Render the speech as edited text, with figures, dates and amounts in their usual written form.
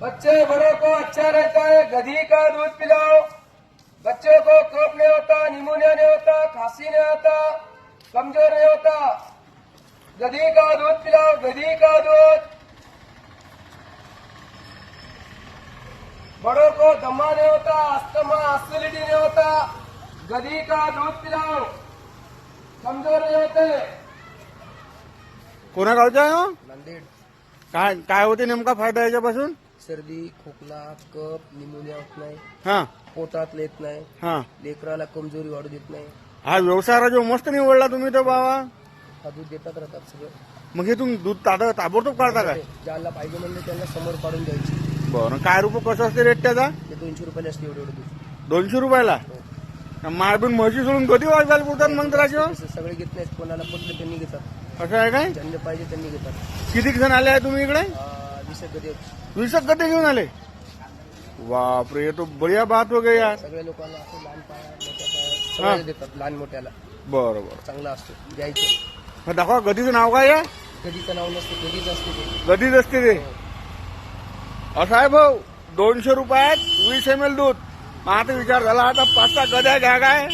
बच्चे बड़ों को अच्छा रहता है, गधी का दूध पिलाओ। बच्चों को कफ नहीं होता, निमोनिया नहीं होता, खांसी नहीं होता, कमजोर नहीं होता। गधी का दूध पिलाओ, गधी का दूध। बड़ों को दमा नहीं होता, अस्थमा एसिडिटी नहीं होता, गधी का दूध पिलाओ, कमजोर नहीं होते। कोणा गावचा आहे हो? नांदेड. काय काय होते नेमका फायदा याच्यापासून? सर्दी, खोकला, कफ, निमोनिया होत नाही, हा पोटात येत नाही, हा लेकराला कमजोरी वाढू देत नाही. हा व्यवसाय राजा मस्त निवडला तुम्ही तर बाबा. हा दूध देतात राहतात सगळं. मग हे तुम्ही दूध ताबडतोब काढता काय? ज्याला पाहिजे म्हणजे त्यांना समोर काढून द्यायची. बरं काय रुपये कसं असते रेट त्याचा? ते 200 रुपयाला असते एवढं दूध. 200 रुपयाला. मायबून म्हशी सोडून कधी वाजवायला पुरतात मग तर राजा? तसं सगळे घेत नाहीत, कोणाला पटलं त्यांनी घेतात, असं आहे काय? ज्यांना पाहिजे त्यांनी घेतात. किती जण आले आहे तुम्ही इकडे? 20 गदे 20 गड्डे घेऊन आले. बापरे ये तो बढ़िया बात हो गई यार. सगळ्या लोकांना असं लहान पाया मोठ्या पाया सगळ्याला देतात, लहान मोठ्याला. बरं बरं चांगला असतो द्यायचं. मग दाखवा गदीचं नाव काय आहे? कधीचं नाव नसते, कधीच असते ते. गदीच असते ते. असं आहे भाऊ 200 रुपयात 20 ml दूध. मग आता विचार झाला आता 5-6 गद्या घ्या काय